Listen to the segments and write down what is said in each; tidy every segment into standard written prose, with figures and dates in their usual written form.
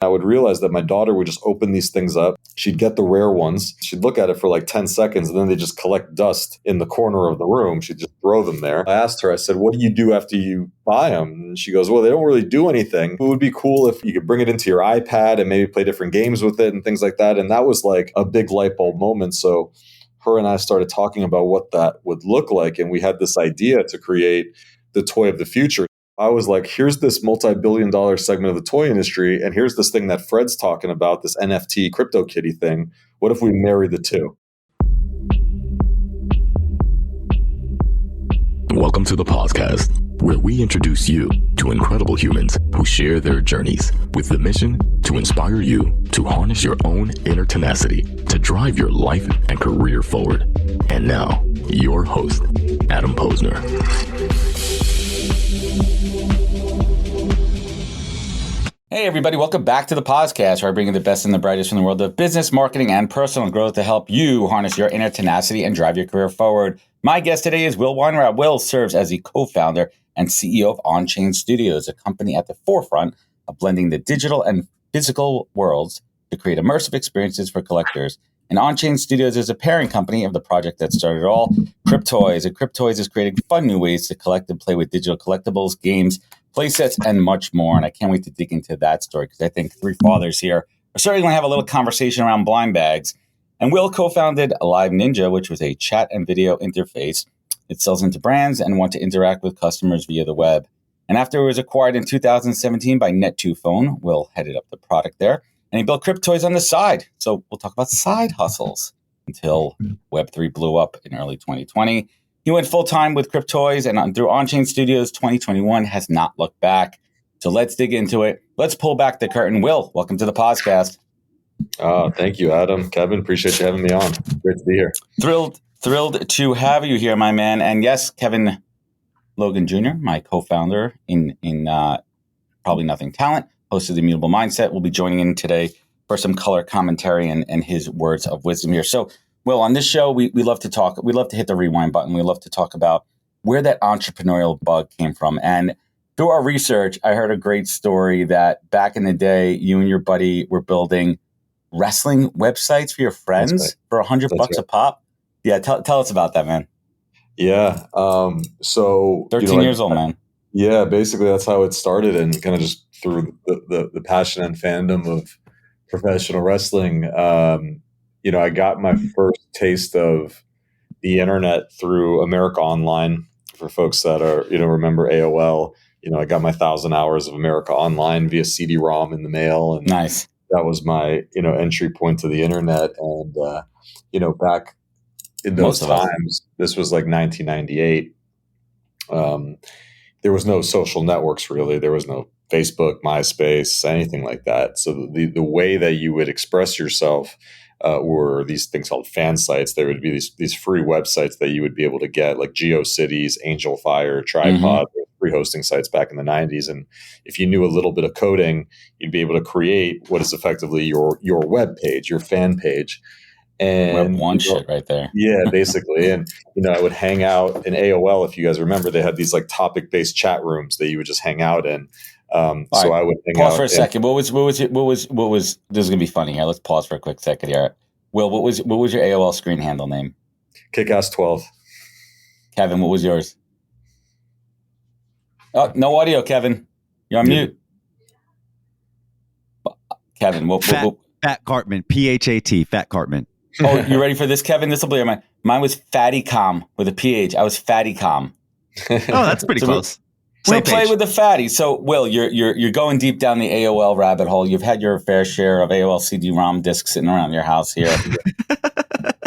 I would realize that my daughter would just open these things up. She'd get the rare ones. She'd look at it for like 10 seconds, and then they just collect dust in the corner of the room. She'd just throw them there. I asked her, I said, what do you do after you buy them? And she goes, well, they don't really do anything. It would be cool if you could bring it into your iPad and maybe play different games with it and things like that. And that was like a big light bulb moment. So her and I started talking about what that would look like. And we had this idea to create the toy of the future. I was like, here's this multi-billion-dollar segment of the toy industry, and here's this thing that Fred's talking about, this NFT crypto kitty thing. What if we marry the two? Welcome to the podcast, where we introduce you to incredible humans who share their journeys with the mission to inspire you to harness your own inner tenacity to drive your life and career forward. And now, your host, Adam Posner. Hey everybody, welcome back to the podcast where I bring you the best and the brightest from the world of business, marketing, and personal growth to help you harness your inner tenacity and drive your career forward. My guest today is Will Weinraub. Will serves as the co-founder and CEO of Onchain Studios, a company at the forefront of blending the digital and physical worlds to create immersive experiences for collectors. And Onchain Studios is a parent company of the project that started it all, Cryptoys. And Cryptoys is creating fun new ways to collect and play with digital collectibles, games, playsets, and much more. And I can't wait to dig into that story because I think three fathers here are certainly going to have a little conversation around blind bags. And Will co-founded Live Ninja, which was a chat and video interface. It sells into brands and want to interact with customers via the web. And after it was acquired in 2017 by Net2Phone, Will headed up the product there. And he built Cryptoys on the side. So we'll talk about side hustles until Web3 blew up in early 2020. He went full-time with Cryptoys and through Onchain Studios 2021 has not looked back. So let's dig into it. Let's pull back the curtain. Will, welcome to the podcast. Thank you, Adam. Kevin, appreciate you having me on. Great to be here. Thrilled to have you here, my man. And yes, Kevin Logan Jr., my co-founder in Probably Nothing Talent, host of The Immutable Mindset, will be joining in today for some color commentary and his words of wisdom here. So, Will, on this show, we love to talk. We love to hit the rewind button. We love to talk about where that entrepreneurial bug came from. And through our research, I heard a great story that back in the day, you and your buddy were building wrestling websites for your friends for $100 a pop. Yeah, tell us about that, man. Yeah. So 13 years old, man. Yeah, basically that's how it started, and kind of just through the passion and fandom of professional wrestling. I got my first taste of the internet through America Online. For folks that are, remember AOL, I got my 1,000 hours of America Online via CD-ROM in the mail. And nice. That was my, entry point to the internet. And, back in those times, this was like 1998. There was no social networks, really. There was no Facebook, MySpace, anything like that. So the way that you would express yourself were these things called fan sites. There would be these free websites that you would be able to get, like GeoCities, Angel Fire, Tripod, free hosting sites back in the 90s. And if you knew a little bit of coding, you'd be able to create what is effectively your web page, your fan page. And Web 1 shit right there. Yeah, basically. And, I would hang out in AOL. If you guys remember, they had these like topic-based chat rooms that you would just hang out in. I would hang pause out for a second. What was this is gonna be funny here. Let's pause for a quick second here. Will, what was your AOL screen handle name? Kickass12. Kevin, what was yours? Oh, no audio, Kevin. You're on mute. Kevin, Fat Cartman, PHAT, Fat Cartman. Oh, you ready for this, Kevin? This will blow your mind. Mine was Fattycom with a PH. I was Fattycom. Oh, that's pretty close. We'll play with the fatty. So, Will, you're going deep down the AOL rabbit hole. You've had your fair share of AOL CD-ROM discs sitting around your house here.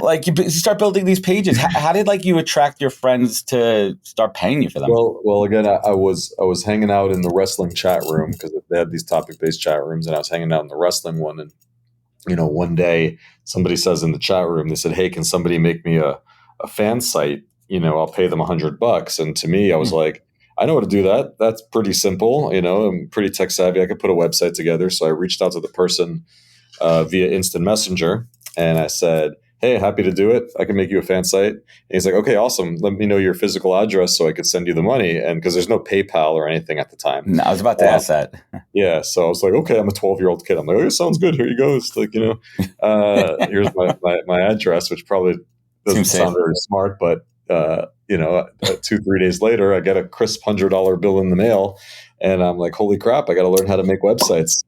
Like you start building these pages. How did you attract your friends to start paying you for them? Well, again, I was hanging out in the wrestling chat room because they had these topic-based chat rooms, and I was hanging out in the wrestling one. And one day somebody says in the chat room, they said, "Hey, can somebody make me a fan site? I'll pay them $100." And to me, I was like, I know how to do that. That's pretty simple. I'm pretty tech savvy. I could put a website together. So I reached out to the person via instant messenger, and I said, hey, happy to do it. I can make you a fan site. And he's like, okay, awesome. Let me know your physical address so I could send you the money. And because there's no PayPal or anything at the time. No, I was about to ask that. Yeah. So I was like, okay, I'm a 12-year-old kid. I'm like, oh, it sounds good. Here you go. It's like, here's my address, which probably doesn't sound very smart, but 2-3 days later, I get a crisp $100 bill in the mail, and I'm like, holy crap, I got to learn how to make websites.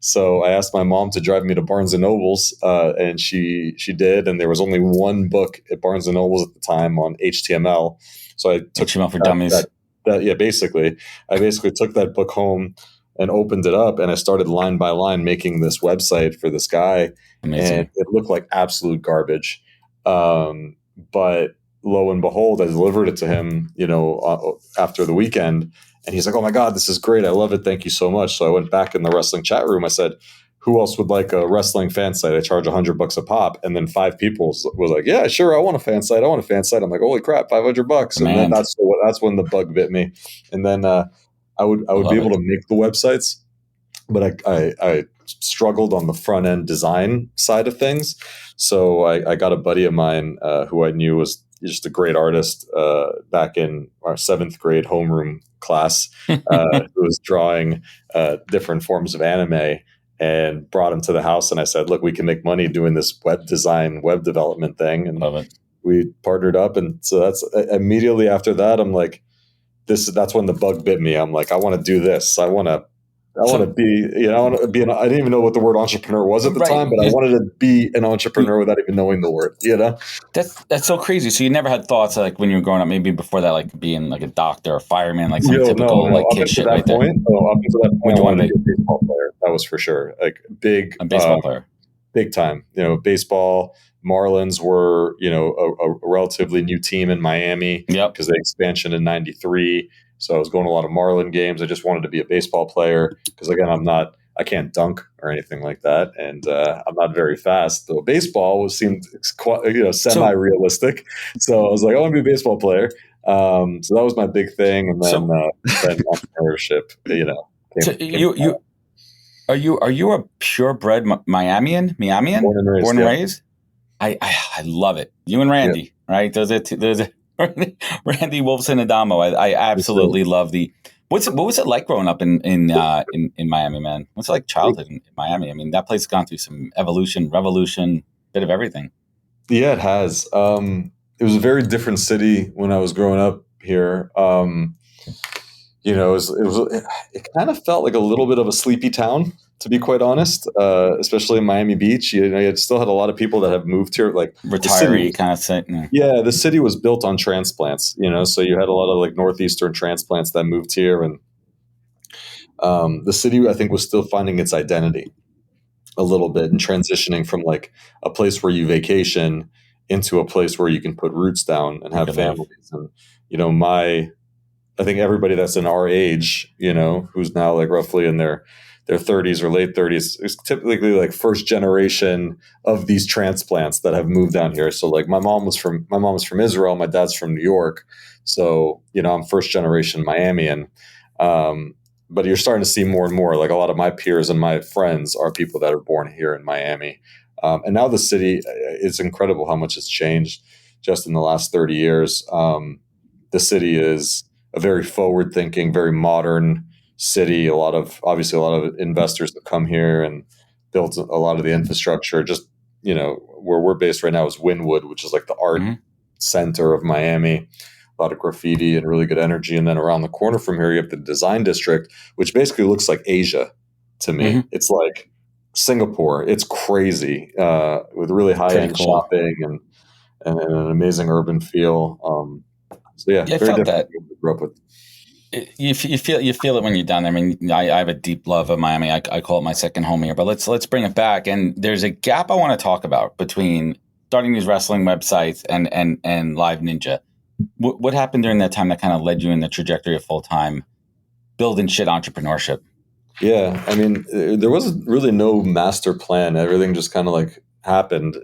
So I asked my mom to drive me to Barnes and Nobles, and she did. And there was only one book at Barnes and Nobles at the time on HTML. So I took HTML for Dummies. Basically, I took that book home and opened it up, and I started line by line making this website for this guy. Amazing. And it looked like absolute garbage. But lo and behold, I delivered it to him, after the weekend, and he's like, "Oh my God, this is great! I love it. Thank you so much." So I went back in the wrestling chat room. I said, "Who else would like a wrestling fan site? I charge $100 a pop." And then 5 people was like, "Yeah, sure, I want a fan site. I want a fan site." I'm like, "Holy crap, $500!" And then that's when the bug bit me. And then I would be able to make the websites, but I struggled on the front end design side of things. So I got a buddy of mine who I knew was just a great artist back in our 7th grade homeroom class, who was drawing different forms of anime, and brought him to the house. And I said, look, we can make money doing this web development thing. And Love it. We partnered up. And so that's immediately after that, I'm like, that's when the bug bit me. I'm like, I want to do this. I want to be, I didn't even know what the word entrepreneur was at the time, but I wanted to be an entrepreneur without even knowing the word, That's so crazy. So you never had thoughts like when you were growing up, maybe before that, like being like a doctor or fireman, like some typical kid shit right there. Up until that point, I wanted to be a baseball player. That was for sure. Like a baseball player. Big time. Baseball. Marlins were, a relatively new team in Miami because they expansion in '93. So I was going to a lot of Marlin games. I just wanted to be a baseball player because, again, I can't dunk or anything like that, and I'm not very fast. Though baseball seemed quite, semi-realistic. So I was like, I want to be a baseball player. So that was my big thing, and then entrepreneurship. Are you a purebred Miamian? Born and raised. I love it. You and Randy, right? Those are Randy Wolfson Adamo. I absolutely love the. What was it like growing up in Miami, man? What's it like childhood in Miami? I mean, that place has gone through some evolution, revolution, bit of everything. Yeah, it has. It was a very different city when I was growing up here. It kind of felt like a little bit of a sleepy town, to be quite honest, especially in Miami Beach. You still had a lot of people that have moved here, like retiree kind of thing. Yeah, the city was built on transplants, so you had a lot of like northeastern transplants that moved here, and the city, I think, was still finding its identity a little bit and transitioning from like a place where you vacation into a place where you can put roots down and have families. And I think everybody that's in our age, who's now like roughly in their 30s or late 30s, is typically like first generation of these transplants that have moved down here. So like my mom was from Israel, my dad's from New York. So, I'm first generation Miamian. But you're starting to see more and more, like a lot of my peers and my friends are people that are born here in Miami. And now the city, it's incredible how much it's changed just in the last 30 years. The city is a very forward-thinking, very modern city. A lot of investors have come here and built a lot of the infrastructure. Just where we're based right now is Wynwood, which is like the art center of Miami. A lot of graffiti and really good energy. And then around the corner from here, you have the design district, which basically looks like Asia to me. It's like Singapore. It's crazy with really high-end shopping and an amazing urban feel. I felt that. Grew up with. You feel it when you're down there. I mean, I have a deep love of Miami. I call it my second home here. But let's bring it back. And there's a gap I want to talk about between starting these wrestling websites and Live Ninja. What happened during that time that kind of led you in the trajectory of full time building shit entrepreneurship? Yeah, I mean, there wasn't really no master plan. Everything just kind of like happened.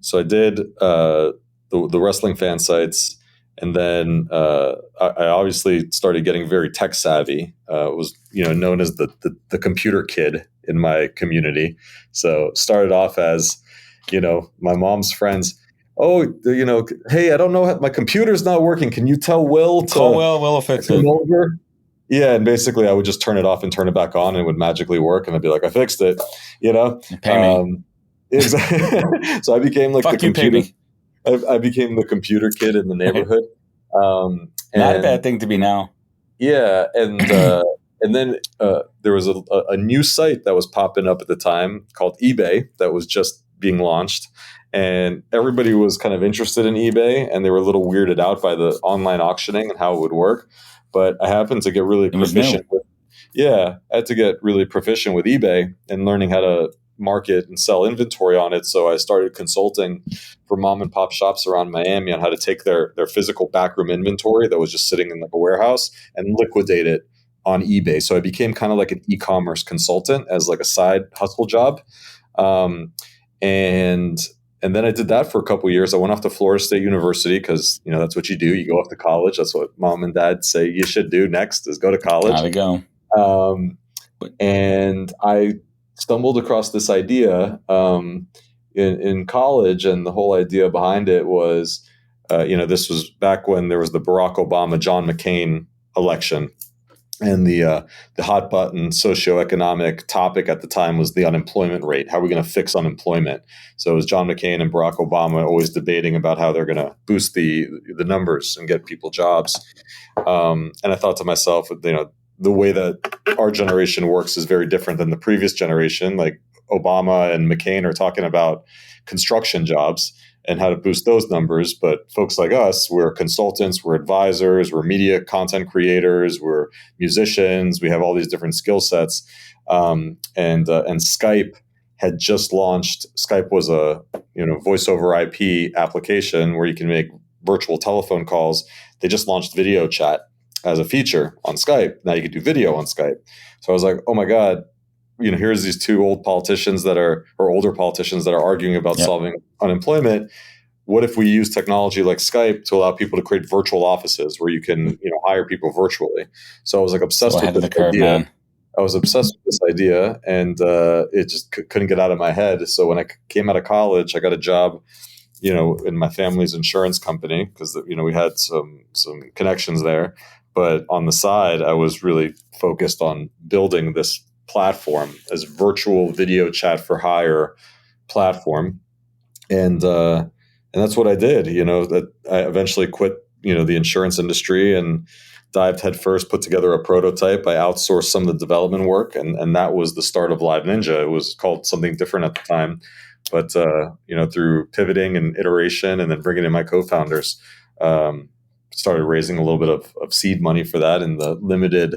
So I did the wrestling fan sites. And then I obviously started getting very tech savvy. Was known as the computer kid in my community. So started off as my mom's friends. Oh, hey, I don't know, my computer's not working. Can you tell Will to Call Will. Will will fix come it. over? Yeah, and basically I would just turn it off and turn it back on, and it would magically work, and I'd be like, I fixed it. Pay me. Exactly. So I became like Fuck the you, pay computer. me. I became the computer kid in the neighborhood. Not a And bad thing to be now. yeah, and then there was a new site that was popping up at the time called eBay that was just being launched, and everybody was kind of interested in eBay, and they were a little weirded out by the online auctioning and how it would work. But I happened to get really It was new. proficient with, I had to get really proficient with eBay and learning how to market and sell inventory on it. So I started consulting for mom and pop shops around Miami on how to take their physical backroom inventory that was just sitting in like a warehouse and liquidate it on eBay. So I became kind of like an e-commerce consultant as like a side hustle job. And then I did that for a couple of years. I went off to Florida State University because, that's what you do. You go off to college. That's what mom and dad say you should do next is go to college. Gotta go. And I stumbled across this idea in college, and the whole idea behind it was, this was back when there was the Barack Obama, John McCain election. And the hot button socioeconomic topic at the time was the unemployment rate. How are we going to fix unemployment? So it was John McCain and Barack Obama always debating about how they're going to boost the numbers and get people jobs. And I thought to myself, the way that our generation works is very different than the previous generation. Like Obama and McCain are talking about construction jobs and how to boost those numbers. But folks like us, we're consultants, we're advisors, we're media content creators, we're musicians. We have all these different skill sets. And Skype had just launched. Skype was a voice over IP application where you can make virtual telephone calls. They just launched video chat as a feature on Skype. Now you can do video on Skype. So I was like, oh my God, here's these two older politicians that are arguing about solving unemployment. What if we use technology like Skype to allow people to create virtual offices where you can, hire people virtually? So I was like obsessed with this idea. Man. I was obsessed with this idea, and it just couldn't get out of my head. So when I came out of college, I got a job, in my family's insurance company because, we had some connections there. But on the side, I was really focused on building this platform as virtual video chat for hire platform. And that's what I did, that I eventually quit, the insurance industry and dived headfirst, put together a prototype. I outsourced some of the development work, and that was the start of Live Ninja. It was called something different at the time. But, through pivoting and iteration and then bringing in my co-founders, started raising a little bit of seed money for that in the limited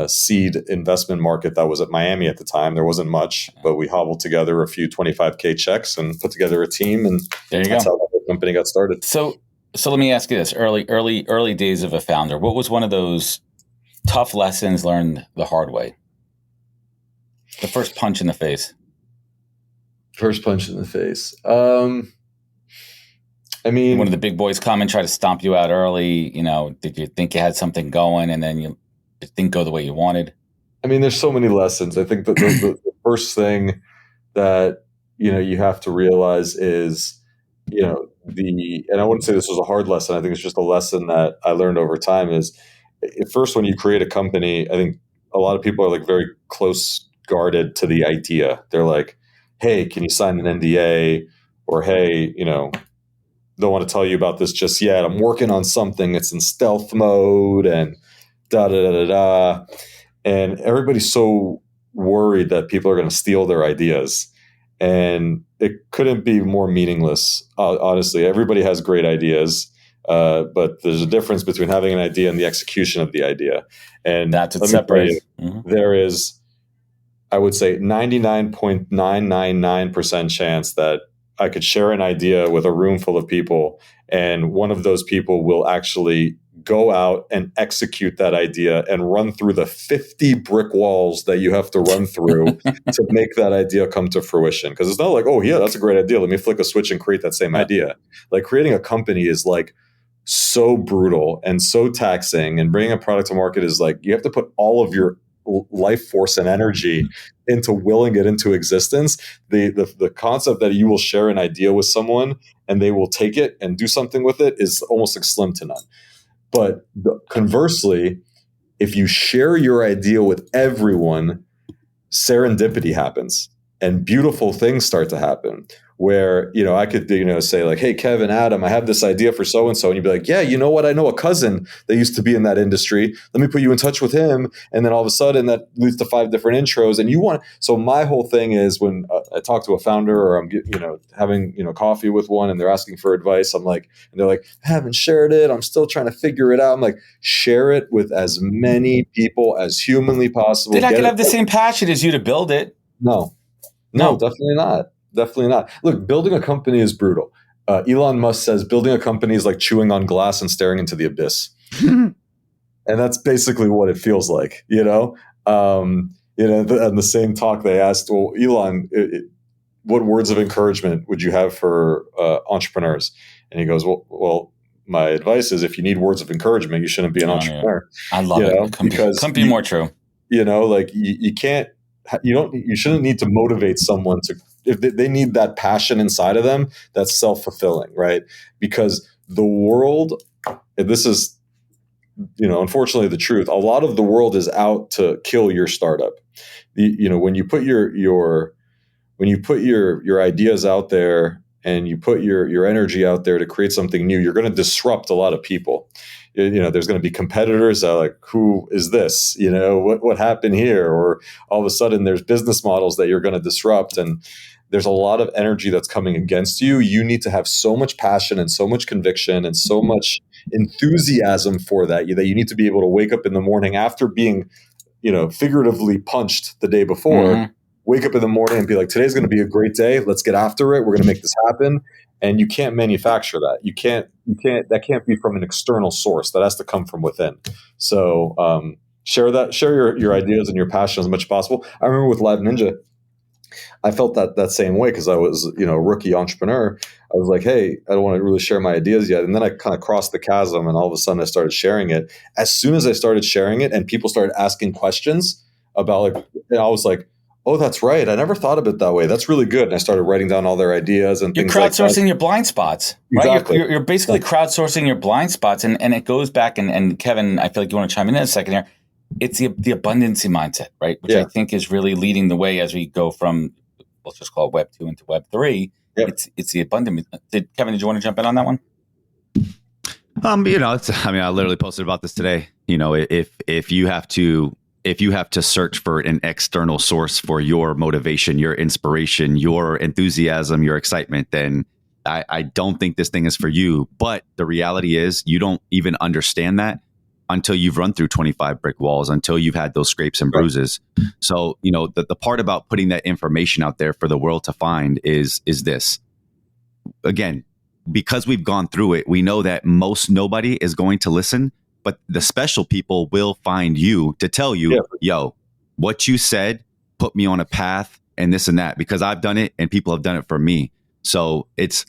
seed investment market that was at Miami at the time. There wasn't much, but we hobbled together a few 25K checks and put together a team, and that's how the whole company got started. So let me ask you this: early days of a founder, what was one of those tough lessons learned the hard way? The first punch in the face. First punch in the face. I mean, one of the big boys come and try to stomp you out early. Did you think you had something going, and then it didn't go the way you wanted? I mean, there's so many lessons. I think that the first thing that you have to realize is and I wouldn't say this was a hard lesson. I think it's just a lesson that I learned over time. Is at first when you create a company, I think a lot of people are like very close guarded to the idea. They're like, "Hey, can you sign an NDA?" Or, "Hey, don't want to tell you about this just yet. I'm working on something. It's in stealth mode," and da da da da da. And everybody's so worried that people are going to steal their ideas, and it couldn't be more meaningless. Honestly, everybody has great ideas, but there's a difference between having an idea and the execution of the idea. And that's what separates. There is, I would say, 99.999% chance that I could share an idea with a room full of people, and one of those people will actually go out and execute that idea and run through the 50 brick walls that you have to run through to make that idea come to fruition. Because it's not like, oh, yeah, that's a great idea. Let me flick a switch and create that same idea. Like creating a company is like so brutal and so taxing, and bringing a product to market is like you have to put all of your life force and energy into willing it into existence. The concept that you will share an idea with someone and they will take it and do something with it is almost like slim to none. But conversely, if you share your idea with everyone, serendipity happens and beautiful things start to happen. Where, I could, say like, hey, Kevin, Adam, I have this idea for so-and-so. And you'd be like, yeah, you know what? I know a cousin that used to be in that industry. Let me put you in touch with him. And then all of a sudden that leads to 5 different intros. And so my whole thing is when I talk to a founder or I'm, having, coffee with one and they're asking for advice, I'm like, and they're like, I haven't shared it. I'm still trying to figure it out. I'm like, share it with as many people as humanly possible. They're not going to have the same passion as you to build it. No, definitely not. Definitely not. Look, building a company is brutal. Elon Musk says building a company is like chewing on glass and staring into the abyss. And that's basically what it feels like, on the same talk they asked, well, Elon, what words of encouragement would you have for entrepreneurs? And he goes, well, my advice is if you need words of encouragement, you shouldn't be an entrepreneur. Yeah. I love it. Couldn't be more true. You can't, you shouldn't need to motivate someone if they need that passion inside of them, that's self-fulfilling, right? Because the world, and this is, unfortunately the truth, a lot of the world is out to kill your startup. When you put your ideas out there and you put your energy out there to create something new, you're going to disrupt a lot of people. There's going to be competitors that are like, who is this? What happened here? Or all of a sudden there's business models that you're going to disrupt. And there's a lot of energy that's coming against you. You need to have so much passion and so much conviction and so much enthusiasm for that you need to be able to wake up in the morning after being, figuratively punched the day before, Mm-hmm. Wake up in the morning and be like, today's going to be a great day. Let's get after it. We're going to make this happen. And you can't manufacture that. That can't be from an external source. That has to come from within. So share your ideas and your passion as much as possible. I remember with Live Ninja, I felt that same way because I was, a rookie entrepreneur. I was like, hey, I don't want to really share my ideas yet. And then I kind of crossed the chasm and all of a sudden I started sharing it. As soon as I started sharing it and people started asking questions about I was like, oh, that's right. I never thought of it that way. That's really good. And I started writing down all their ideas and things like that. You're crowdsourcing your blind spots, right? Exactly. You're basically crowdsourcing your blind spots. And it goes back, and Kevin, I feel like you want to chime in a second here. It's the abundancy mindset, right? Which I think is really leading the way as we go from, let's just call it Web 2 into Web 3. Yep. It's the abundance. Kevin, did you want to jump in on that one? I literally posted about this today. If you have to search for an external source for your motivation, your inspiration, your enthusiasm, your excitement, then I don't think this thing is for you. But the reality is you don't even understand that until you've run through 25 brick walls, until you've had those scrapes and bruises. So, the part about putting that information out there for the world to find is this. Again, because we've gone through it, we know that nobody is going to listen. But the special people will find you to tell you, yo, what you said put me on a path and this and that, because I've done it and people have done it for me. So it's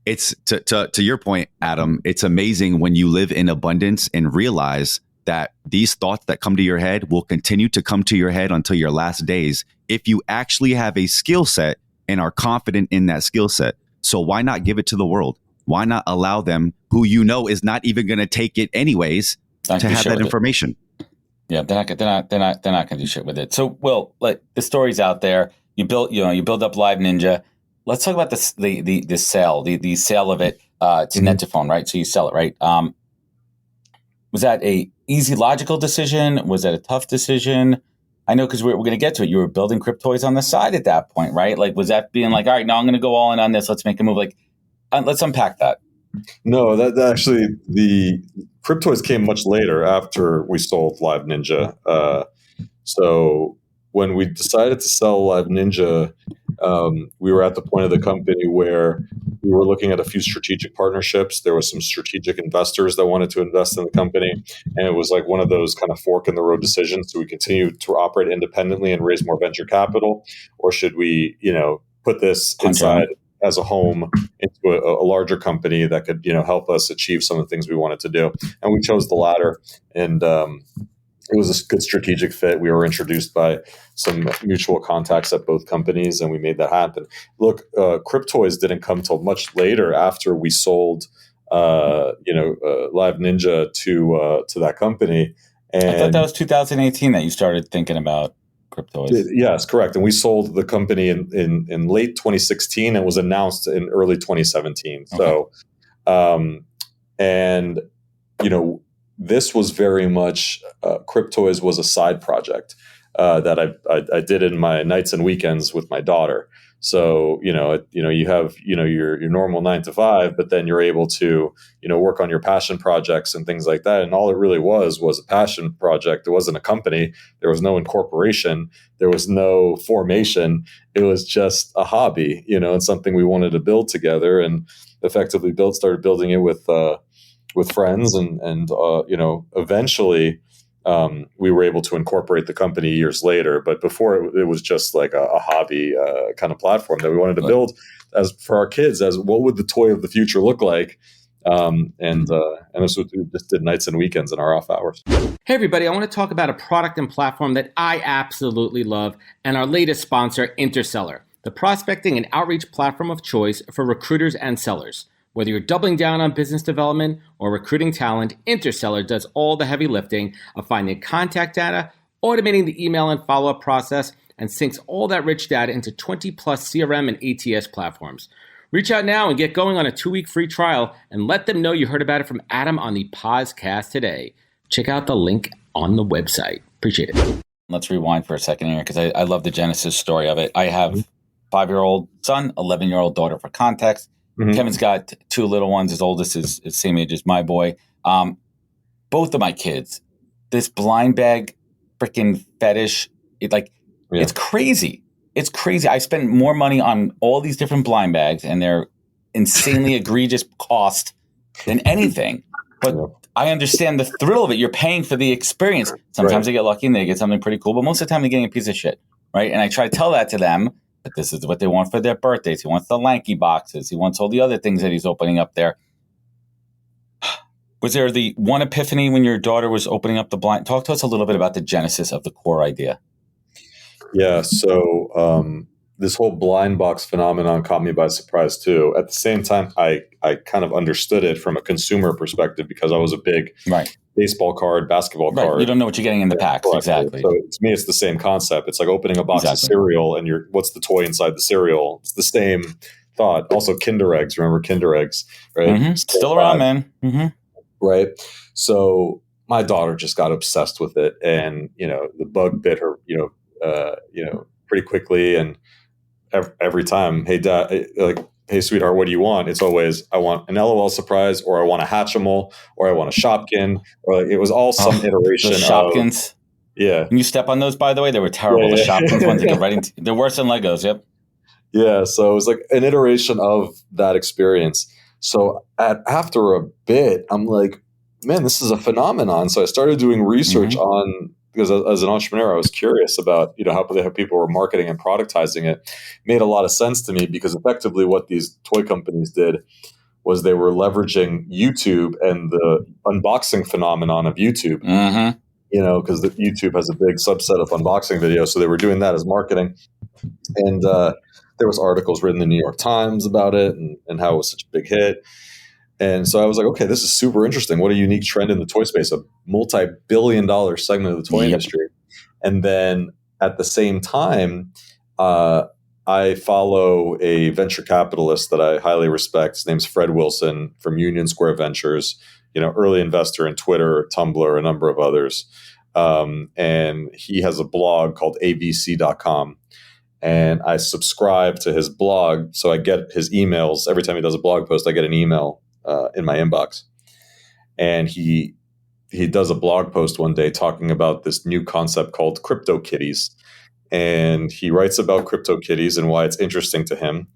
to your point, Adam, it's amazing when you live in abundance and realize that these thoughts that come to your head will continue to come to your head until your last days if you actually have a skill set and are confident in that skill set. So why not give it to the world? Why not allow them, who is not even going to take it anyways, to have that information? Yeah, they're not going to do shit with it. So, Will, the story's out there. You build up Live Ninja. Let's talk about the sale, the sale of it to Net2Phone, right? So you sell it, right? Was that a easy, logical decision? Was that a tough decision? I know because we're going to get to it. You were building Cryptoys on the side at that point, right? Was that being like, all right, now I'm going to go all in on this. Let's make a move. Let's unpack that. No, that actually, the Cryptoys came much later after we sold Live Ninja. So when we decided to sell Live Ninja, we were at the point of the company where we were looking at a few strategic partnerships. There were some strategic investors that wanted to invest in the company. And it was like one of those kind of fork in the road decisions. Do we continue to operate independently and raise more venture capital? Or should we, put this inside as a home into a larger company that could, help us achieve some of the things we wanted to do? And we chose the latter. And, it was a good strategic fit. We were introduced by some mutual contacts at both companies, and we made that happen. Look, Cryptoys didn't come till much later after we sold, Live Ninja to that company. And I thought that was 2018 that you started thinking about Cryptoys. Yes, correct. And we sold the company in late 2016 and was announced in early 2017. Okay. So, and this was very much Cryptoys was a side project that I did in my nights and weekends with my daughter. So you have your normal 9 to 5, but then you're able to work on your passion projects and things like that. And all it really was a passion project. It wasn't a company. There was no incorporation. There was no formation. It was just a hobby, and something we wanted to build together, and effectively started building it with friends, and eventually we were able to incorporate the company years later. But before it was just like a hobby kind of platform that we wanted to build as for our kids, as what would the toy of the future look like? And this was, we just did nights and weekends in our off hours. Hey everybody, I want to talk about a product and platform that I absolutely love, and our latest sponsor, Interseller, the prospecting and outreach platform of choice for recruiters and sellers. Whether you're doubling down on business development or recruiting talent, Interseller does all the heavy lifting of finding contact data, automating the email and follow-up process, and syncs all that rich data into 20 plus CRM and ATS platforms. Reach out now and get going on a 2-week free trial, and let them know you heard about it from Adam on the podcast today. Check out the link on the website. Appreciate it. Let's rewind for a second here, because I love the genesis story of it. I have 5-year-old son, 11-year-old daughter for context. Mm-hmm. Kevin's got 2 little ones. His oldest is the same age as my boy. Both of my kids, this blind bag freaking fetish, it's crazy. It's crazy. I spend more money on all these different blind bags and their insanely egregious cost than anything. But I understand the thrill of it. You're paying for the experience. Sometimes they get lucky and they get something pretty cool, but most of the time they're getting a piece of shit, right? And I try to tell that to them. But this is what they want for their birthdays. He wants the lanky boxes. He wants all the other things that he's opening up there. Was there the one epiphany when your daughter was opening up the blind? Talk to us a little bit about the genesis of the core idea. Yeah. So this whole blind box phenomenon caught me by surprise too. At the same time, I kind of understood it from a consumer perspective because I was a big baseball card, basketball card. You don't know what you're getting in the packs. Exactly. So to me, it's the same concept. It's like opening a box of cereal and what's the toy inside the cereal? It's the same thought. Also Kinder Eggs. Remember Kinder Eggs, right? Mm-hmm. Still around, man. Mm-hmm. Right. So my daughter just got obsessed with it, and, the bug bit her, pretty quickly. And every time, hey, Dad, hey, sweetheart, what do you want? It's always, I want an LOL surprise, or I want a Hatchimal, or I want a Shopkin, or it was all some iteration the Shopkins. Yeah. Can you step on those, by the way? They were terrible. The Shopkins ones that go right into, they're worse than Legos. Yep. Yeah. So it was like an iteration of that experience. So after a bit, I'm like, man, this is a phenomenon. So I started doing research on, because as an entrepreneur, I was curious about, how people were marketing and productizing it. It made a lot of sense to me, because effectively what these toy companies did was they were leveraging YouTube and the unboxing phenomenon of YouTube, because the YouTube has a big subset of unboxing videos. So they were doing that as marketing. And there was articles written in the New York Times about it and how it was such a big hit. And so I was like, okay, this is super interesting. What a unique trend in the toy space, a multi-billion-dollar segment of the toy industry. And then at the same time, I follow a venture capitalist that I highly respect. His name's Fred Wilson from Union Square Ventures, early investor in Twitter, Tumblr, a number of others. And he has a blog called avc.com. And I subscribe to his blog. So I get his emails. Every time he does a blog post, I get an email in my inbox. And he does a blog post one day talking about this new concept called crypto kitties. And he writes about crypto kitties and why it's interesting to him.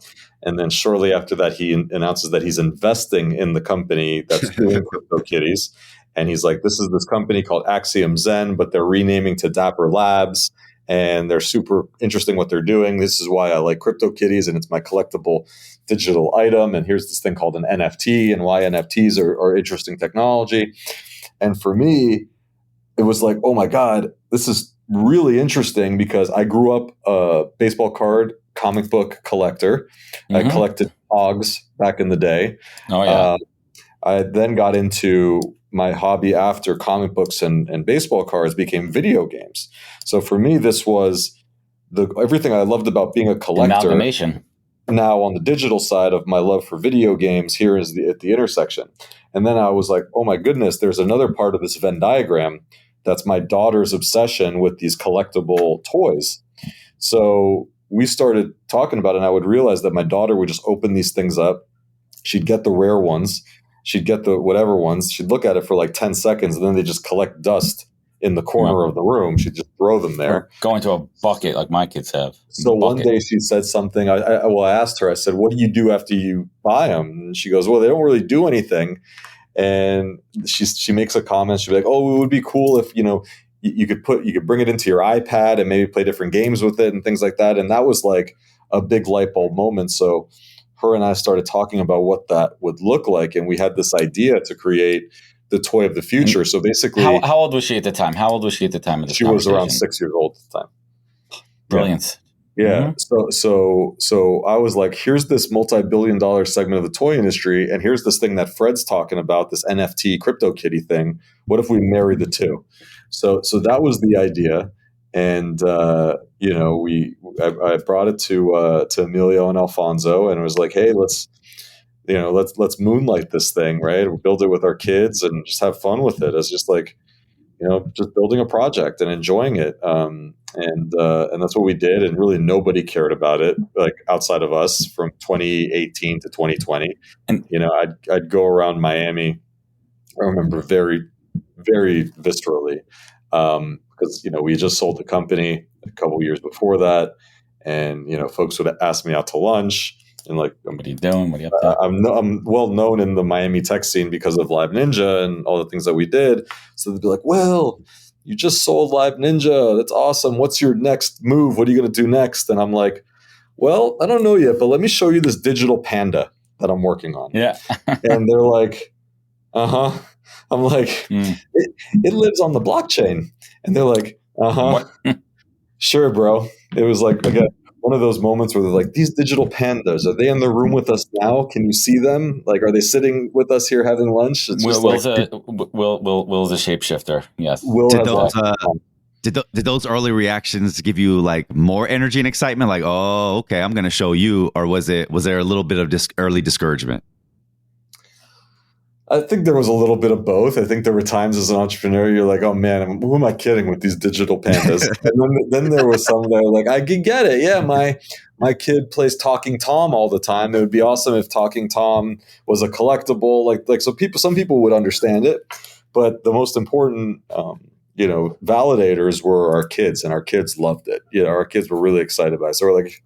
And then shortly after that, he announces that he's investing in the company that's doing crypto kitties. And he's like, this is this company called Axiom Zen, but they're renaming to Dapper Labs. And they're super interesting what they're doing. This is why I like crypto kitties, and it's my collectible digital item. And here's this thing called an NFT, and why NFTs are interesting technology. And for me, it was like, oh my God, this is really interesting because I grew up a baseball card comic book collector. I collected Pogs back in the day. Oh yeah. I then got into my hobby after comic books and baseball cards became video games. So for me, this was everything I loved about being a collector. Amalgamation. Now on the digital side of my love for video games, here is at the intersection. And then I was like, oh my goodness, there's another part of this Venn diagram that's my daughter's obsession with these collectible toys. So we started talking about it, and I would realize that my daughter would just open these things up. She'd get the rare ones. She'd get the whatever ones. She'd look at it for like 10 seconds, and then they just collect dust in the corner of the room. She'd just throw them there. Or go into a bucket like my kids have. So one day she said something. I asked her, I said, what do you do after you buy them? And she goes, well, they don't really do anything. And she makes a comment. She'd be like, oh, it would be cool if, you could bring it into your iPad and maybe play different games with it and things like that. And that was like a big light bulb moment. So her and I started talking about what that would look like. And we had this idea to create the toy of the future. So basically, how old was she at the time? How old was she at the time of this She was around 6 years old at the time. Brilliant. Yeah. So I was like, here's this multi-billion-dollar segment of the toy industry, and here's this thing that Fred's talking about, this NFT crypto kitty thing. What if we marry the two? So that was the idea. And I brought it to Emilio and Alfonso, and it was like, hey, let's moonlight this thing, right? We'll build it with our kids and just have fun with it. It's just like, just building a project and enjoying it. And that's what we did. And really nobody cared about it, like outside of us, from 2018 to 2020. And, I'd go around Miami. I remember very, very viscerally, because, we just sold the company a couple of years before that. And, folks would ask me out to lunch. And like, what are you doing? What are you up to? I'm well known in the Miami tech scene because of Live Ninja and all the things that we did. So they'd be like, well, you just sold Live Ninja. That's awesome. What's your next move? What are you going to do next? And I'm like, well, I don't know yet, but let me show you this digital panda that I'm working on. Yeah. And they're like, uh-huh. I'm like, it lives on the blockchain. And they're like, uh-huh. Sure, bro. It was like, again, one of those moments where they're like, these digital pandas, are they in the room with us now? Can you see them? Like, are they sitting with us here having lunch? It's Will's a shapeshifter. Yes. Did those early reactions give you like more energy and excitement? Like, oh, okay, I'm going to show you, or was there a little bit of early discouragement? I think there was a little bit of both. I think there were times as an entrepreneur, you're like, oh man, who am I kidding with these digital pandas? And then there was some that were like, I can get it. Yeah, my kid plays Talking Tom all the time. It would be awesome if Talking Tom was a collectible. Like so some people would understand it, but the most important, validators were our kids, and our kids loved it. Our kids were really excited about it. So we're like,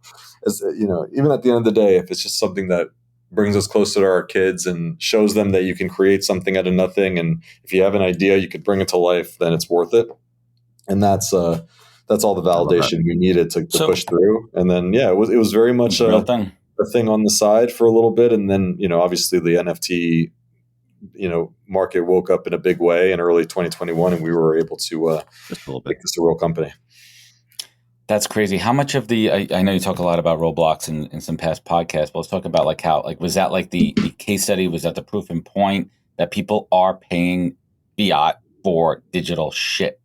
even at the end of the day, if it's just something that brings us closer to our kids and shows them that you can create something out of nothing, and if you have an idea, you could bring it to life, then it's worth it. And that's all the validation we needed to push through. And then it was very much a thing on the side for a little bit, and then obviously the NFT market woke up in a big way in early 2021, and we were able to make this a real company. That's crazy. How much of I know you talk a lot about Roblox in some past podcasts, but let's talk about like how, like, was that like the case study? Was that the proof and point that people are paying fiat for digital shit?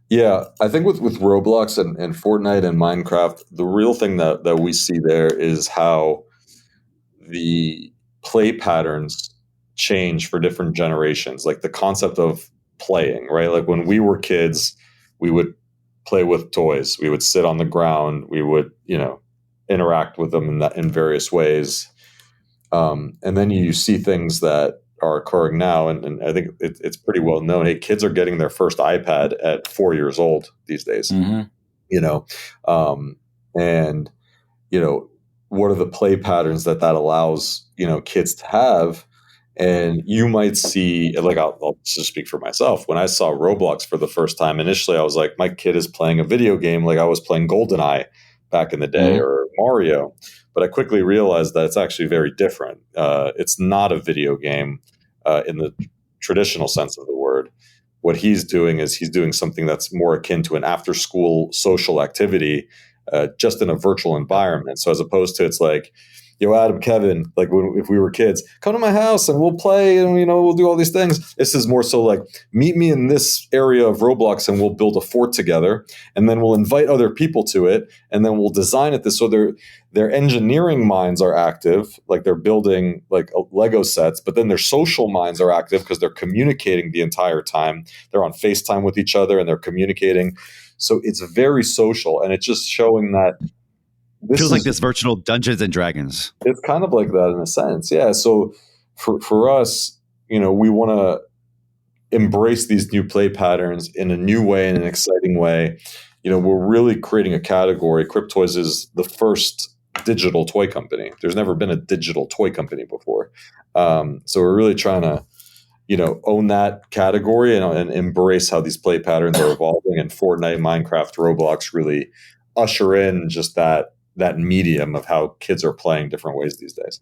Yeah, I think with Roblox and Fortnite and Minecraft, the real thing that we see there is how the play patterns change for different generations. Like the concept of playing, right? Like when we were kids, we would play with toys. We would sit on the ground. We would, interact with them in various ways. And then you see things that are occurring now, and I think it's pretty well known. Hey, kids are getting their first iPad at 4 years old these days. Mm-hmm. And what are the play patterns that allows kids to have? And you might see, like, I'll just speak for myself. When I saw Roblox for the first time, initially I was like, my kid is playing a video game like I was playing GoldenEye back in the day, or Mario. But I quickly realized that it's actually very different. It's not a video game in the traditional sense of the word. what he's doing is he's doing something that's more akin to an after-school social activity, just in a virtual environment. So as opposed to, it's like, yo, Adam, Kevin, like if we were kids, come to my house and we'll play and, we'll do all these things. This is more so like, meet me in this area of Roblox and we'll build a fort together, and then we'll invite other people to it, and then we'll design it this so their engineering minds are active, like they're building like Lego sets, but then their social minds are active because they're communicating the entire time. They're on FaceTime with each other and they're communicating. So it's very social, and it's just showing that feels like this virtual Dungeons and Dragons. It's kind of like that in a sense. Yeah. So for us, we want to embrace these new play patterns in a new way, in an exciting way. We're really creating a category. Cryptoys is the first digital toy company. There's never been a digital toy company before. So we're really trying to, own that category and embrace how these play patterns are evolving, and Fortnite, Minecraft, Roblox really usher in just that medium of how kids are playing different ways these days.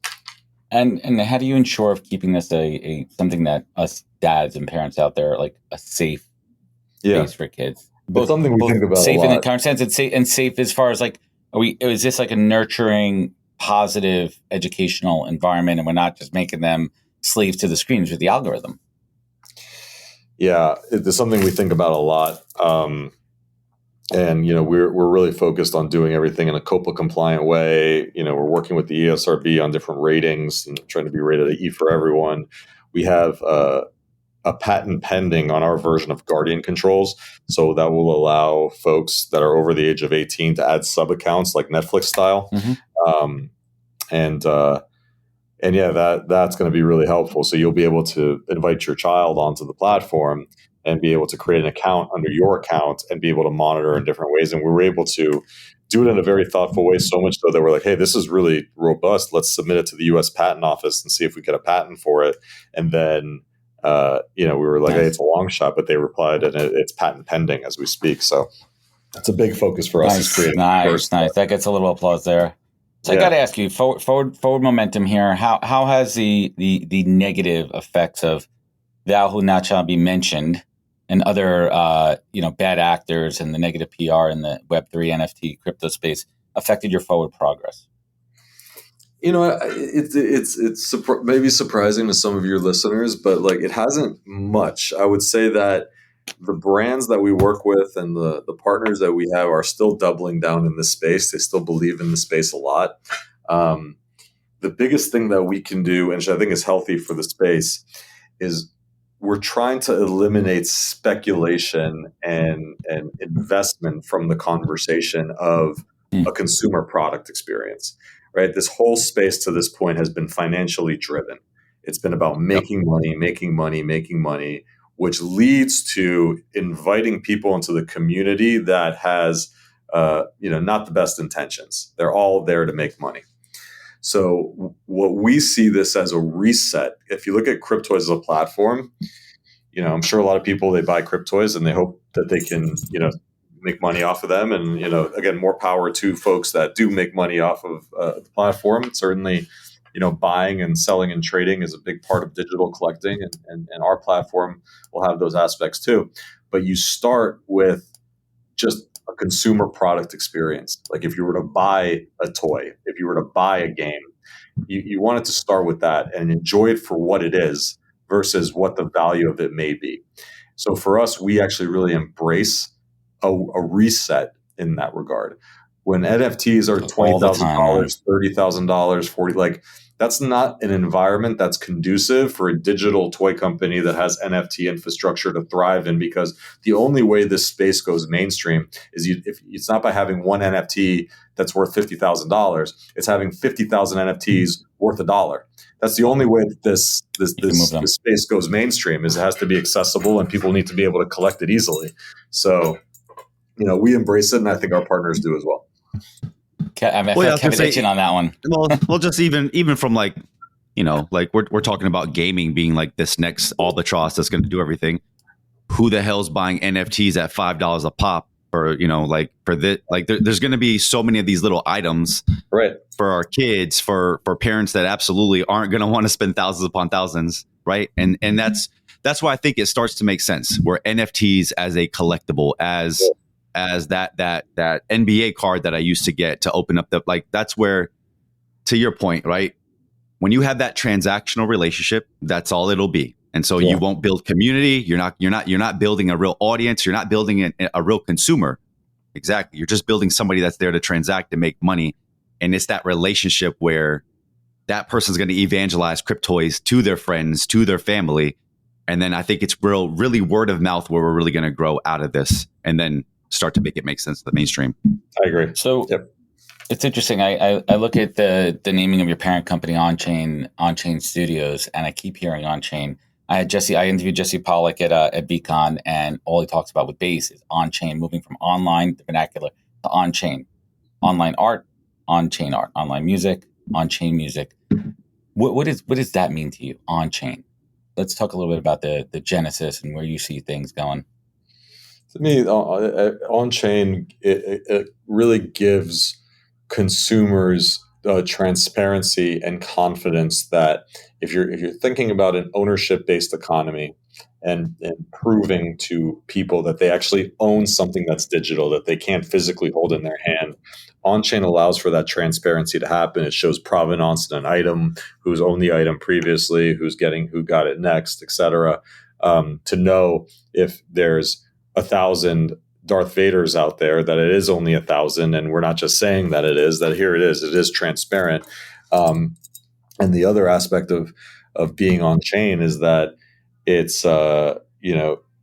And how do you ensure of keeping this a something that us dads and parents out there, like a safe space for kids? It's something we think about safe a lot. In the current sense, and safe as far as like, is this like a nurturing, positive, educational environment, and we're not just making them slaves to the screens with the algorithm? Yeah, it's something we think about a lot. And, we're really focused on doing everything in a COPA compliant way. We're working with the ESRB on different ratings and trying to be rated at E for everyone. We have a patent pending on our version of Guardian controls. So that will allow folks that are over the age of 18 to add sub accounts like Netflix style. Mm-hmm. And yeah, that's going to be really helpful. So you'll be able to invite your child onto the platform and be able to create an account under your account and be able to monitor in different ways. And we were able to do it in a very thoughtful way, so much so that we're like, hey, this is really robust. Let's submit it to the U.S. Patent Office and see if we get a patent for it. And then, we were like, hey, it's a long shot, but they replied, and it's patent pending as we speak. So it's a big focus for us. Nice. That gets a little applause there. So I got to ask you, forward momentum here. How has the negative effects of thou who not shall be mentioned and other bad actors and the negative PR in the Web3 NFT crypto space affected your forward progress? It's maybe surprising to some of your listeners, but like it hasn't much. I would say that the brands that we work with and the partners that we have are still doubling down in this space. They still believe in the space a lot. The biggest thing that we can do, and which I think is healthy for the space, is we're trying to eliminate speculation and investment from the conversation of a consumer product experience, right? This whole space to this point has been financially driven. It's been about making money, which leads to inviting people into the community that has, not the best intentions. They're all there to make money. So what we see this as a reset. If you look at Cryptoys as a platform, I'm sure a lot of people, they buy Cryptoys and they hope that they can, make money off of them. And, again, more power to folks that do make money off of the platform. Certainly, buying and selling and trading is a big part of digital collecting, and our platform will have those aspects too. But you start with just a consumer product experience. Like if you were to buy a toy, if you were to buy a game, you want it to start with that and enjoy it for what it is versus what the value of it may be. So for us, we actually really embrace a reset in that regard. When NFTs are $20,000, $30,000, $40,000, like that's not an environment that's conducive for a digital toy company that has NFT infrastructure to thrive in, because the only way this space goes mainstream is if it's not by having one NFT that's worth $50,000, it's having 50,000 NFTs worth $1. That's the only way that this space goes mainstream, is it has to be accessible and people need to be able to collect it easily. So, we embrace it, and I think our partners do as well. Kevin itching on that one. Well, just even from like we're talking about gaming being like this next albatross that's going to do everything. Who the hell's buying NFTs at $5 a pop? Or there's going to be so many of these little items, right, for our kids, for parents that absolutely aren't going to want to spend thousands upon thousands, right? And that's why I think it starts to make sense, where NFTs as a collectible, as that NBA card that I used to get to open up that's where, to your point, right? When you have that transactional relationship, that's all it'll be. And so you won't build community. You're not building a real audience. You're not building a real consumer. Exactly. You're just building somebody that's there to transact and make money. And it's that relationship where that person's going to evangelize Cryptoys to their friends, to their family. And then I think it's really word of mouth where we're really going to grow out of this and then start to make sense to the mainstream. I agree. So it's interesting. I look at the naming of your parent company, Onchain Studios, and I keep hearing Onchain. I interviewed Jesse Pollock at Beacon, and all he talks about with Base is on-chain, moving from online, the vernacular, to on-chain. Online art, on-chain art. Online music, on-chain music. What does that mean to you, on-chain? Let's talk a little bit about the genesis and where you see things going. To me, on-chain, it really gives consumers transparency and confidence that if you're thinking about an ownership-based economy and proving to people that they actually own something that's digital, that they can't physically hold in their hand, on-chain allows for that transparency to happen. It shows provenance in an item, who's owned the item previously, who got it next, etc. To know if there's 1,000 Darth Vaders out there, that it is only 1,000, and we're not just saying that it is, that here it is transparent. And the other aspect of being on chain is that it's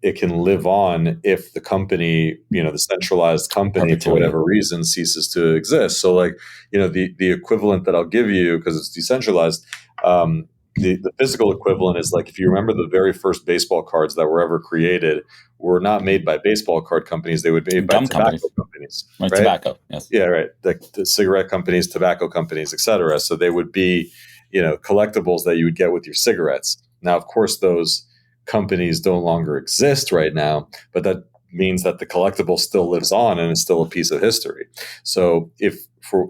it can live on if the company, the centralized company, for whatever reason, ceases to exist. So the equivalent that I'll give you, because it's decentralized, the physical equivalent is if you remember the very first baseball cards that were ever created were not made by baseball card companies. They would be made by tobacco companies. Right? Tobacco, yes. Yeah, right. The cigarette companies, tobacco companies, et cetera. So they would be, collectibles that you would get with your cigarettes. Now, of course, those companies no longer exist right now, but that means that the collectible still lives on and is still a piece of history. So if for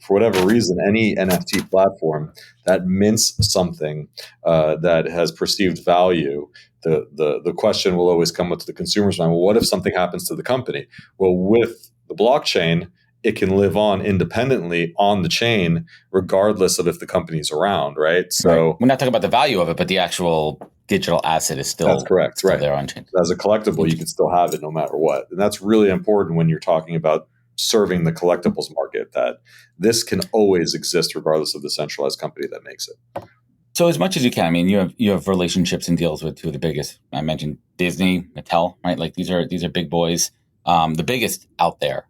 whatever reason, any NFT platform that mints something that has perceived value, the question will always come up to the consumer's mind. Well, what if something happens to the company? Well, with the blockchain, it can live on independently on the chain, regardless of if the company's around, right? So we're not talking about the value of it, but the actual digital asset is still, that's correct, still right? There on chain. As a collectible, you can still have it no matter what, and that's really important when you're talking about serving the collectibles market. That this can always exist regardless of the centralized company that makes it. So as much as you can, I mean, you have relationships and deals with two of the biggest. I mentioned Disney, Mattel, right? These are big boys, the biggest out there.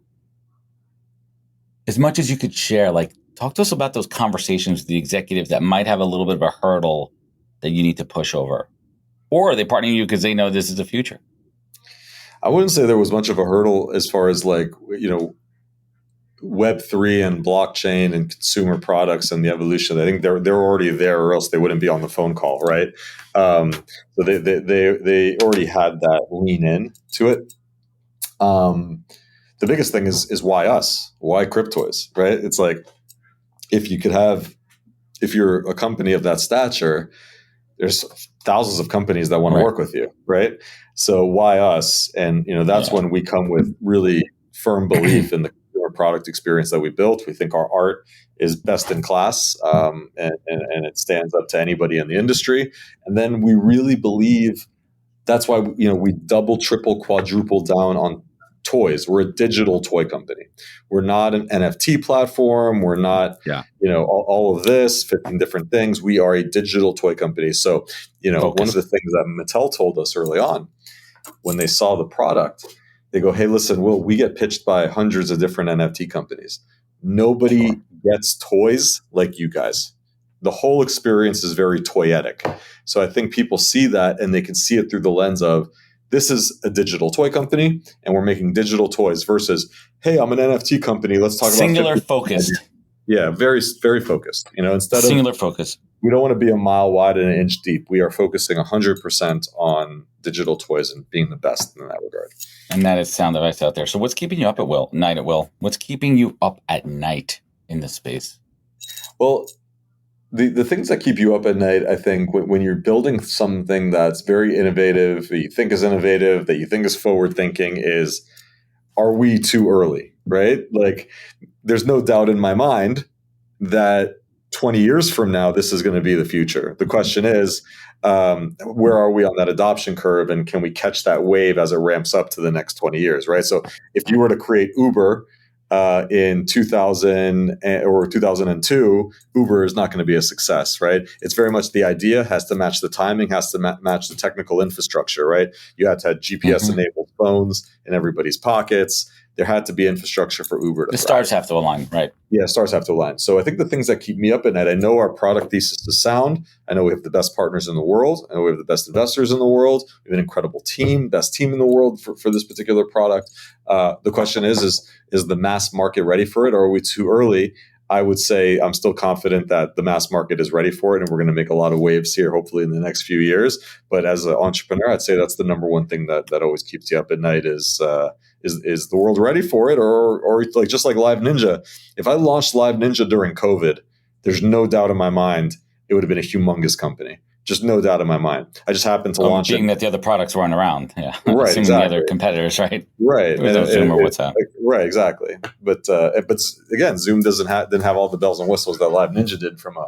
As much as you could share, talk to us about those conversations with the executives that might have a little bit of a hurdle that you need to push over, or are they partnering you because they know this is the future? I wouldn't say there was much of a hurdle as far as Web3 and blockchain and consumer products and the evolution. I think they're already there, or else they wouldn't be on the phone call, right? So they already had that lean in to it. The biggest thing is why us? Why Cryptoys, right? It's if you're a company of that stature, there's thousands of companies that want to work with you, right? So why us? And that's when we come with really firm belief in the consumer product experience that we built. We think our art is best in class, and it stands up to anybody in the industry. And then we really believe that's why we double, triple, quadruple down on toys. We're a digital toy company. We're not an NFT platform. We're not, all of this, 15 different things. We are a digital toy company. So, one of the things that Mattel told us early on when they saw the product, they go, hey, listen, we get pitched by hundreds of different NFT companies. Nobody gets toys like you guys. The whole experience is very toyetic. So I think people see that and they can see it through the lens of, this is a digital toy company, and we're making digital toys versus, hey, I'm an NFT company. Let's talk singular about focused. Yeah, very, very focused. Instead singular focus. We don't want to be a mile wide and an inch deep. We are focusing 100% on digital toys and being the best in that regard. And that is sound advice out there. So what's keeping you up at night? What's keeping you up at night in this space? Well, the things that keep you up at night, I think, when you're building something that's very innovative, that you think is innovative, that you think is forward thinking, is, are we too early, right? Like, there's no doubt in my mind that 20 years from now, this is going to be the future. The question is, where are we on that adoption curve, and can we catch that wave as it ramps up to the next 20 years, right? So if you were to create Uber in 2000 or 2002, Uber is not going to be a success, right? It's very much the idea has to match the timing, has to match the technical infrastructure, right? You had to have GPS-enabled phones in everybody's pockets. There had to be infrastructure for Uber to The thrive. stars have to align, right? Yeah, stars have to align. So I think the things that keep me up at night, I know our product thesis is sound. I know we have the best partners in the world. I know we have the best investors in the world. We have an incredible team, best team in the world for this particular product. The question is the mass market ready for it, or are we too early? I would say I'm still confident that the mass market is ready for it, and we're going to make a lot of waves here, hopefully in the next few years. But as an entrepreneur, I'd say that's the number one thing that always keeps you up at night is the world ready for it, or like, just like Live Ninja. If I launched Live Ninja during COVID, there's no doubt in my mind it would have been a humongous company. Just no doubt in my mind. I just happened to launch being it. that the other products weren't around, yeah, Right, assuming exactly. the other competitors, right? Right. There was no Zoom or WhatsApp. Right, exactly. But again, Zoom didn't have all the bells and whistles that Live Ninja did from a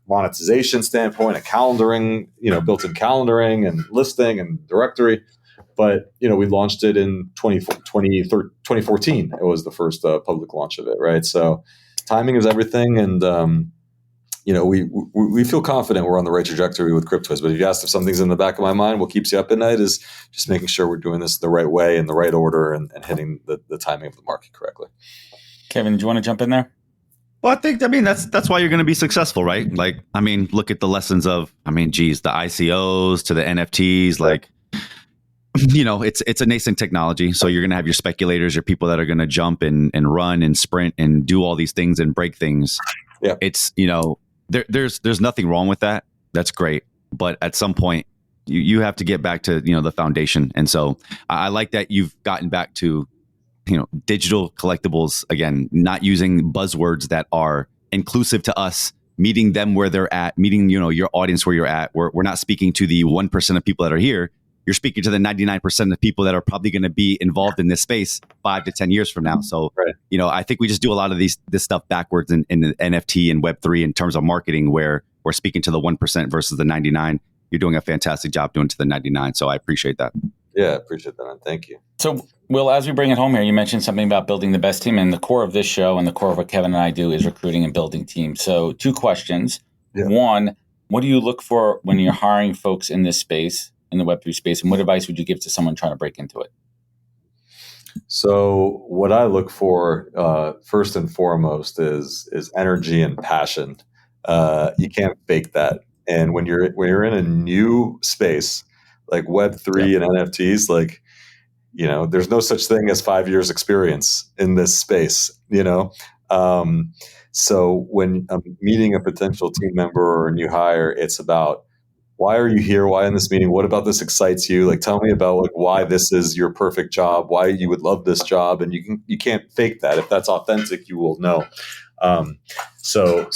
monetization standpoint, a calendaring, built-in calendaring and listing and directory. But, we launched it in 2014. It was the first public launch of it, right? So timing is everything. And, we feel confident we're on the right trajectory with Cryptoys. But if you asked if something's in the back of my mind, what keeps you up at night is just making sure we're doing this the right way, in the right order, and hitting the timing of the market correctly. Kevin, do you want to jump in there? Well, that's why you're going to be successful, right? Like, look at the lessons of, the ICOs to the NFTs, like, it's a nascent technology. So you're going to have your speculators, your people that are going to jump and run and sprint and do all these things and break things. Yeah. It's, there's nothing wrong with that. That's great. But at some point you have to get back to, the foundation. And so I like that you've gotten back to, digital collectibles, again, not using buzzwords that are inclusive to us, meeting them where they're at, meeting, your audience where you're at. We're not speaking to the 1% of people that are here. You're speaking to the 99% of people that are probably going to be involved in this space 5 to 10 years from now. So, right. I think we just do a lot of this stuff backwards in the NFT and Web3 in terms of marketing, where we're speaking to the 1% versus the 99. You're doing a fantastic job doing to the 99. So I appreciate that. Yeah, I appreciate that, man. Thank you. So, Will, as we bring it home here, you mentioned something about building the best team. And the core of this show and the core of what Kevin and I do is recruiting and building teams. So 2 questions. Yeah. One, what do you look for when you're hiring folks in this space, in the Web3 space, and what advice would you give to someone trying to break into it? So what I look for first and foremost is energy and passion. You can't fake that. And when you're in a new space like Web3 and NFTs, like, there's no such thing as 5 years experience in this space, So when I'm meeting a potential team member or a new hire, it's about, why are you here? Why in this meeting? What about this excites you? Like, tell me about like why this is your perfect job, why you would love this job. And you can't fake that. If that's authentic, you will know. So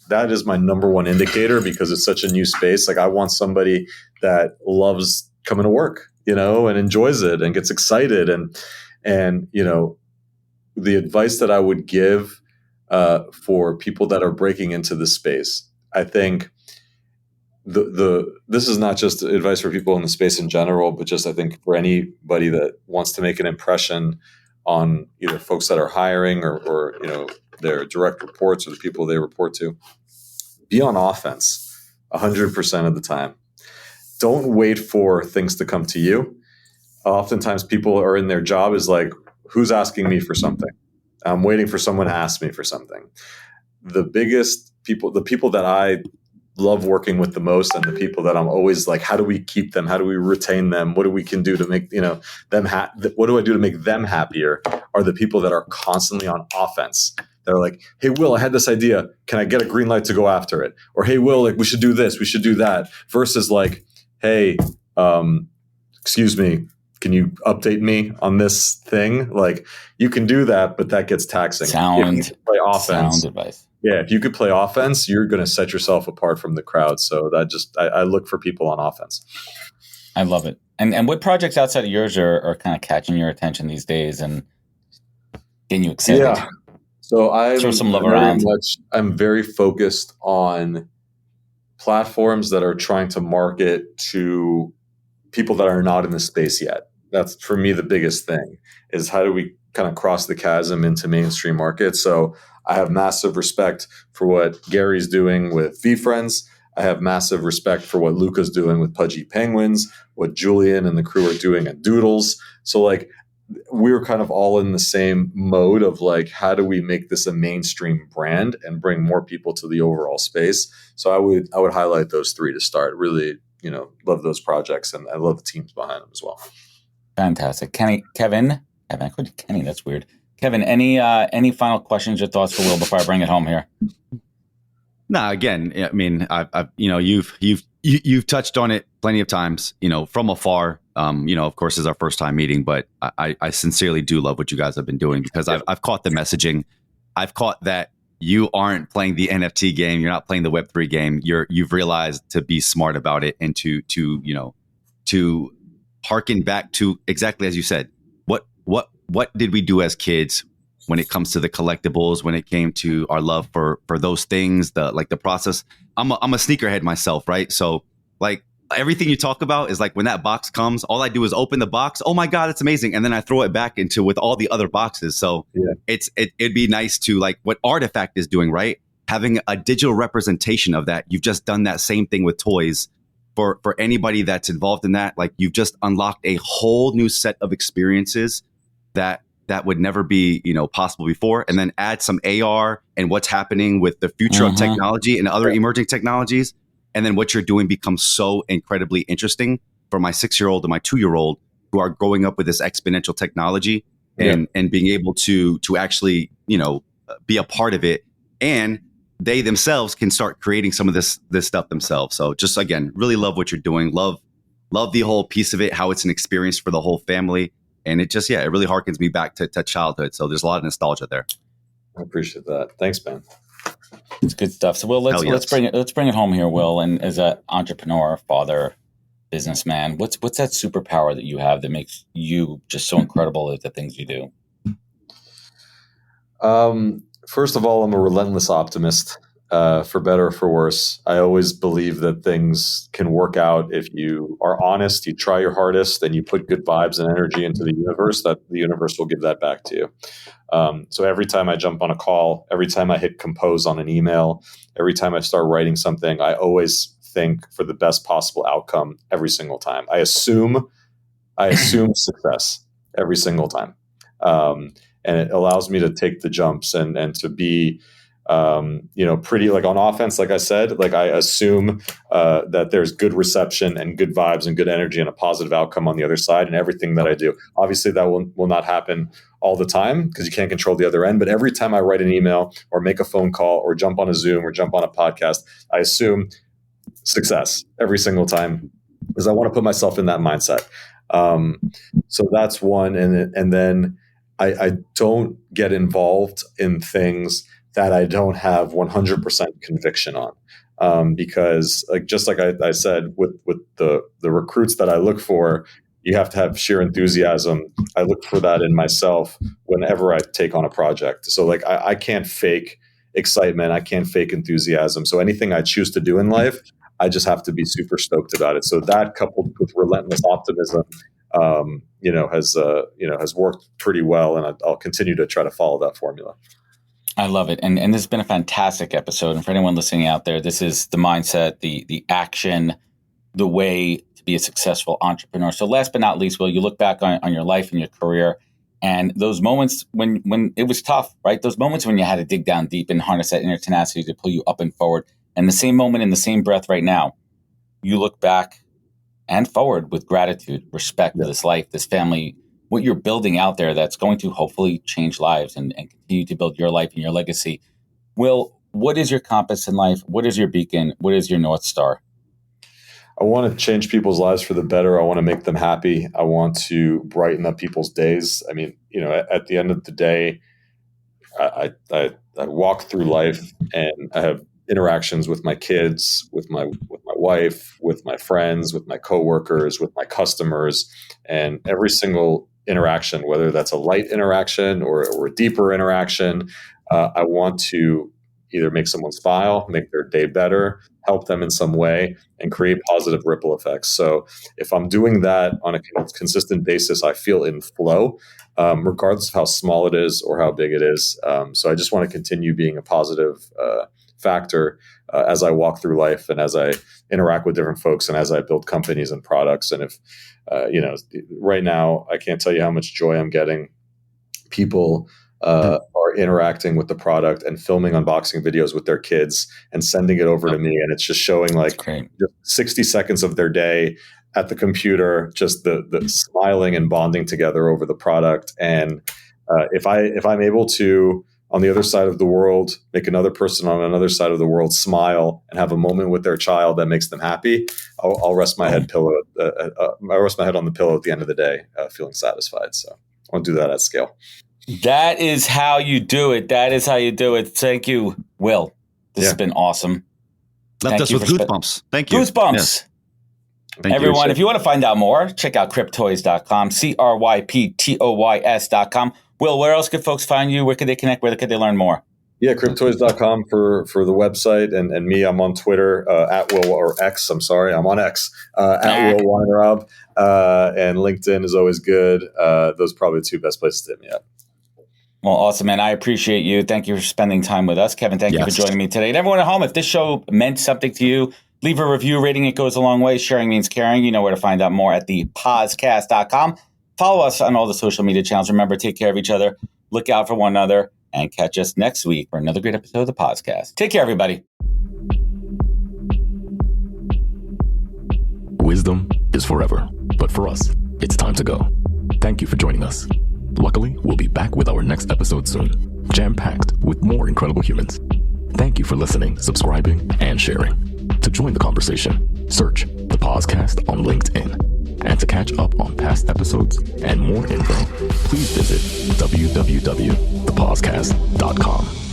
that is my number one indicator, because it's such a new space. Like, I want somebody that loves coming to work, and enjoys it and gets excited. And the advice that I would give for people that are breaking into this space, I think this is not just advice for people in the space in general, but just I think for anybody that wants to make an impression on either folks that are hiring or their direct reports or the people they report to, be on offense 100% of the time. Don't wait for things to come to you. Oftentimes people are in their job is like, who's asking me for something? I'm waiting for someone to ask me for something. The people that I love working with the most, and the people that I'm always like, how do we keep them? How do we retain them? What do we can do to make them what do I do to make them happier? Are the people that are constantly on offense. They're like, hey, Will, I had this idea. Can I get a green light to go after it? Or, hey, Will, like, we should do this. We should do that. Versus like, hey, excuse me, can you update me on this thing? Like, you can do that, but that gets taxing. If you can play offense, sound advice. yeah, if you could play offense, you're going to set yourself apart from the crowd. So that just, I look for people on offense. I love it. And what projects outside of yours are kind of catching your attention these days and getting you excited? Yeah. So Throw some love around. I'm very focused on platforms that are trying to market to people that are not in the space yet. That's, for me, the biggest thing is how do we kind of cross the chasm into mainstream markets. So I have massive respect for what Gary's doing with VFriends. I have massive respect for what Luca's doing with Pudgy Penguins, what Julian and the crew are doing at Doodles. So like, we're kind of all in the same mode of like, how do we make this a mainstream brand and bring more people to the overall space? So I would highlight those three to start. Really, love those projects, and I love the teams behind them as well. Fantastic. Kevin, I called you Kenny. That's weird. Kevin, any final questions or thoughts for Will before I bring it home here? No, again, I mean, I've you've touched on it plenty of times, from afar. Of course, it's our first time meeting, but I sincerely do love what you guys have been doing, because I've caught the messaging. I've caught that you aren't playing the NFT game. You're not playing the Web3 game. You've realized to be smart about it and to harken back to exactly as you said. What did we do as kids when it comes to the collectibles, when it came to our love for those things, the process? I'm a sneakerhead myself, right? So like everything you talk about is like when that box comes, all I do is open the box. Oh my God, it's amazing. And then I throw it back into with all the other boxes. So it'd be nice to, like what Artifact is doing, right? Having a digital representation of that. You've just done that same thing with toys. For anybody that's involved in that, like you've just unlocked a whole new set of experiences that would never be, possible before. And then add some AR and what's happening with the future of technology and other emerging technologies. And then what you're doing becomes so incredibly interesting for my 6-year-old and my 2-year-old who are growing up with this exponential technology and being able to actually, be a part of it. And they themselves can start creating some of this stuff themselves. So just, again, really love what you're doing. Love the whole piece of it, how it's an experience for the whole family. And it just, it really harkens me back to childhood. So there's a lot of nostalgia there. I appreciate that. Thanks, man. It's good stuff. So Will, let's bring it home here, Will. And as an entrepreneur, father, businessman, what's that superpower that you have that makes you just so incredible at the things you do? First of all, I'm a relentless optimist, for better or for worse. I always believe that things can work out if you are honest, you try your hardest, and you put good vibes and energy into the universe, that the universe will give that back to you. So every time I jump on a call, every time I hit compose on an email, every time I start writing something, I always think for the best possible outcome every single time. I assume success every single time. And it allows me to take the jumps and to be, pretty, like on offense, like I said, like I assume that there's good reception and good vibes and good energy and a positive outcome on the other side in everything that I do. Obviously, that will not happen all the time because you can't control the other end. But every time I write an email or make a phone call or jump on a Zoom or jump on a podcast, I assume success every single time because I want to put myself in that mindset. So that's one. And then I don't get involved in things that I don't have 100% conviction on. Because just like I said, with the recruits that I look for, you have to have sheer enthusiasm. I look for that in myself whenever I take on a project. So like I can't fake excitement. I can't fake enthusiasm. So anything I choose to do in life, I just have to be super stoked about it. So that coupled with relentless optimism, has worked pretty well, and I'll continue to try to follow that formula. I love it. And this has been a fantastic episode. And for anyone listening out there, this is the mindset, the action, the way to be a successful entrepreneur. So last but not least, Will, you look back on your life and your career and those moments when it was tough, right? Those moments when you had to dig down deep and harness that inner tenacity to pull you up and forward. And the same moment in the same breath right now, you look back and forward with gratitude, respect for this life, this family, what you're building out there that's going to hopefully change lives and continue to build your life and your legacy. Will, what is your compass in life? What is your beacon? What is your North Star? I want to change people's lives for the better. I want to make them happy. I want to brighten up people's days. I mean, at the end of the day, I walk through life and I have interactions with my kids, with my wife, with my friends, with my coworkers, with my customers, and every single interaction, whether that's a light interaction or a deeper interaction, I want to either make someone smile, make their day better, help them in some way, and create positive ripple effects. So if I'm doing that on a consistent basis, I feel in flow, regardless of how small it is or how big it is. So I just want to continue being a positive factor as I walk through life and as I interact with different folks and as I build companies and products. And if, right now, I can't tell you how much joy I'm getting. People are interacting with the product and filming unboxing videos with their kids and sending it over to me. And it's just showing like just 60 seconds of their day at the computer, just the smiling and bonding together over the product. And if I'm able to, on the other side of the world, make another person on another side of the world smile and have a moment with their child that makes them happy, I'll rest my head I rest my head on the pillow at the end of the day, feeling satisfied. So I want to do that at scale. That is how you do it. That is how you do it. Thank you, Will. This has been awesome. Left us with goosebumps. Thank you. Goosebumps. Yes. Everyone, if you want to find out more, check out cryptoys.com, CRYPTOYS.com. Will, where else could folks find you? Where could they connect? Where could they learn more? Yeah, cryptoys.com for the website. And me, I'm on Twitter at Will, or X, I'm sorry. I'm on X, at Will Weinraub. And LinkedIn is always good. Those are probably the two best places to hit me up. Well, awesome, man. I appreciate you. Thank you for spending time with us. Kevin, thank you for joining me today. And everyone at home, if this show meant something to you, leave a review. Rating it goes a long way. Sharing means caring. You know where to find out more at thepodcast.com. Follow us on all the social media channels. Remember, take care of each other. Look out for one another. And catch us next week for another great episode of the podcast. Take care, everybody. Wisdom is forever. But for us, it's time to go. Thank you for joining us. Luckily, we'll be back with our next episode soon, jam-packed with more incredible humans. Thank you for listening, subscribing, and sharing. To join the conversation, search the podcast on LinkedIn. And to catch up on past episodes and more info, please visit www.thepodcast.com.